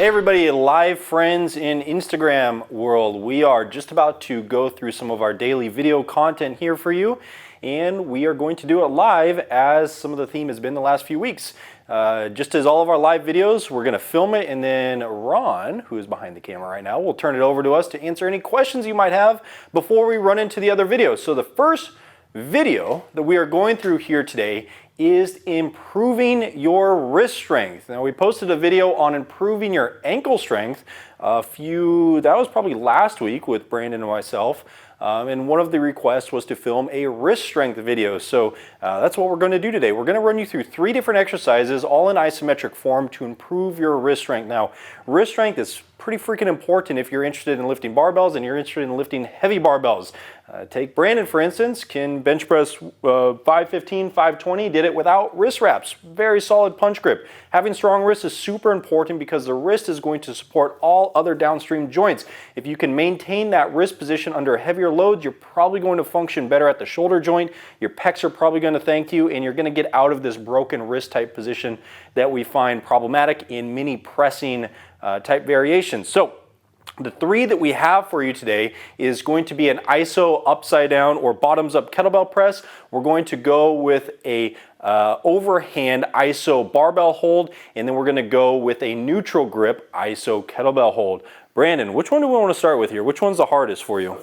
Hey everybody, live friends in Instagram world. We are just about to go through some of our daily video content here for you, and we are going to do it live as some of the theme has been the last few weeks. Just as all of our live videos, we're going to film it, and then Ron, who is behind the camera right now, will turn it over to us to answer any questions you might have before we run into the other videos. So the first video that we are going through here today is improving your wrist strength. Now, we posted a video on improving your ankle strength that was probably last week with Brandon and myself. And one of the requests was to film a wrist strength video. So that's what we're going to do today. We're going to run you through 3 different exercises, all in isometric form, to improve your wrist strength. Now, wrist strength is pretty freaking important if you're interested in lifting barbells and you're interested in lifting heavy barbells. Take Brandon, for instance, can bench press 515, 520, did it without wrist wraps. Very solid punch grip. Having strong wrists is super important because the wrist is going to support all other downstream joints. If you can maintain that wrist position under heavier loads, you're probably going to function better at the shoulder joint. Your pecs are probably going to thank you, and you're going to get out of this broken wrist type position that we find problematic in many pressing type variations. So the 3 that we have for you today is going to be an iso upside down or bottoms up kettlebell press. We're going to go with a overhand iso barbell hold, and then we're going to go with a neutral grip iso kettlebell hold. Brandon, which one do we want to start with here? Which one's the hardest for you?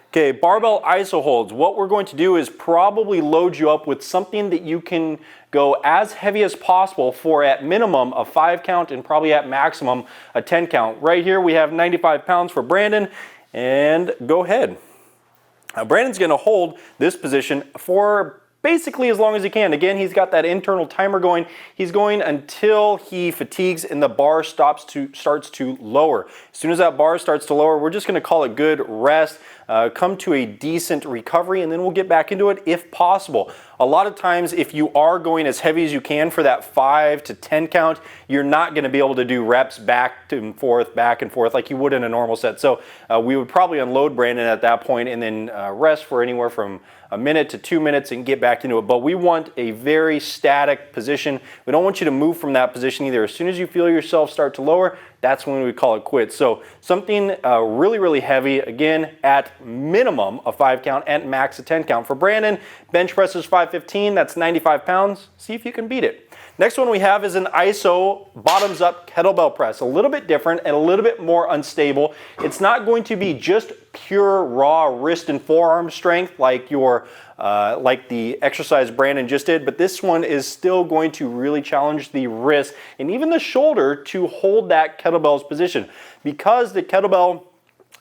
Okay, barbell iso holds. What we're going to do is probably load you up with something that you can go as heavy as possible for at minimum a 5 count and probably at maximum a 10 count. Right here we have 95 pounds for Brandon, and go ahead. Now Brandon's going to hold this position for basically as long as he can. Again, he's got that internal timer going. He's going until he fatigues and the bar starts to lower. As soon as that bar starts to lower, we're just going to call it good rest. Come to a decent recovery, and then we'll get back into it if possible. A lot of times, if you are going as heavy as you can for that 5 to 10 count, you're not going to be able to do reps back and forth like you would in a normal set. So we would probably unload Brandon at that point and then rest for anywhere from a minute to 2 minutes and get back into it. But we want a very static position. We don't want you to move from that position either. As soon as you feel yourself start to lower, that's when we call it quits. So something really, really heavy, again, at minimum a 5 count and max a 10 count. For Brandon, bench press is 515, that's 95 pounds. See if you can beat it. Next one we have is an iso bottoms up kettlebell press. A little bit different and a little bit more unstable. It's not going to be just pure raw wrist and forearm strength like the exercise Brandon just did, but this one is still going to really challenge the wrist and even the shoulder to hold that kettlebell's position. Because the kettlebell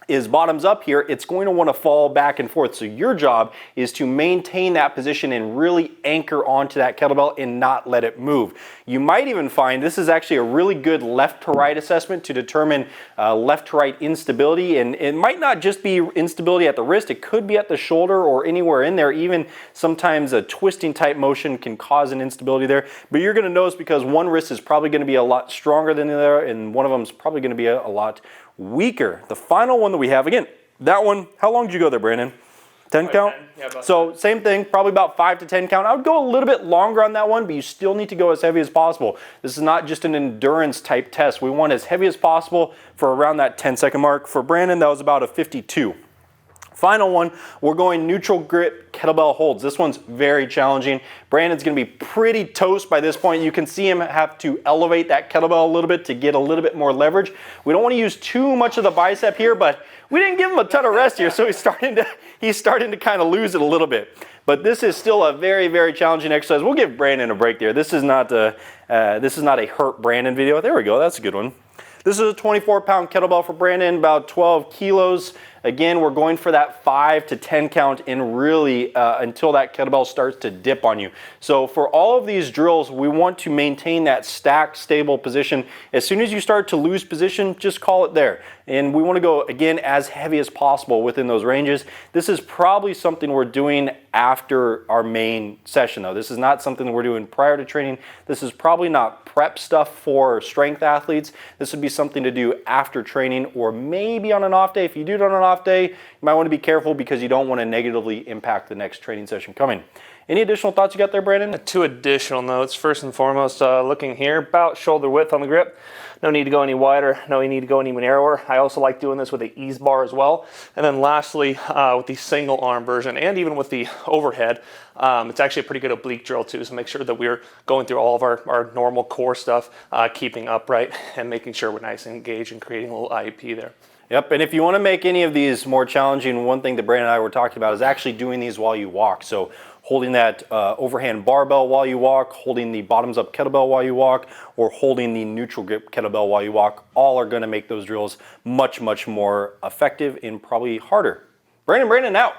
is bottoms up here, it's going to want to fall back and forth. So your job is to maintain that position and really anchor onto that kettlebell and not let it move. You might even find this is actually a really good left to right assessment to determine left to right instability. And it might not just be instability at the wrist, it could be at the shoulder or anywhere in there. Even sometimes a twisting type motion can cause an instability there. But you're going to notice because one wrist is probably going to be a lot stronger than the other, and one of them is probably going to be a lot weaker. The final one that we have, again, that one, how long did you go there, Brandon? 10 count? 10. Yeah, so same thing, probably about 5 to 10 count. I would go a little bit longer on that one, but you still need to go as heavy as possible. This is not just an endurance type test. We want as heavy as possible for around that 10-second mark. For Brandon, that was about a 52. Final one, we're going neutral grip kettlebell holds. This one's very challenging. Brandon's going to be pretty toast by this point. You can see him have to elevate that kettlebell a little bit to get a little bit more leverage. We don't want to use too much of the bicep here, but we didn't give him a ton of rest here, so he's starting to kind of lose it a little bit. But this is still a very, very challenging exercise. We'll give Brandon a break there. This is not a hurt Brandon video. There we go. That's a good one. This is a 24-pound kettlebell for Brandon, about 12 kilos. Again, we're going for that 5 to 10 count and really until that kettlebell starts to dip on you. So for all of these drills, we want to maintain that stacked, stable position. As soon as you start to lose position, just call it there. And we want to go, again, as heavy as possible within those ranges. This is probably something we're doing after our main session, though. This is not something that we're doing prior to training. This is probably not prep stuff for strength athletes. This would be something to do after training or maybe on an off day. If you do it on an off day, you might want to be careful because you don't want to negatively impact the next training session coming. Any additional thoughts you got there, Brandon? Two additional notes. First and foremost, looking here, about shoulder width on the grip. No need to go any wider, no need to go any narrower. I also like doing this with the ease bar as well. And then lastly, with the single arm version and even with the overhead, it's actually a pretty good oblique drill too. So make sure that we're going through all of our normal core stuff, keeping upright and making sure we're nice and engaged and creating a little IEP there. Yep, and if you want to make any of these more challenging, one thing that Brandon and I were talking about is actually doing these while you walk. So holding that overhand barbell while you walk, holding the bottoms up kettlebell while you walk, or holding the neutral grip kettlebell while you walk, all are going to make those drills much, much more effective and probably harder. Brandon out.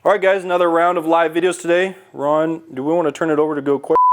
All right, guys, another round of live videos today. Ron, do we want to turn it over to go quick?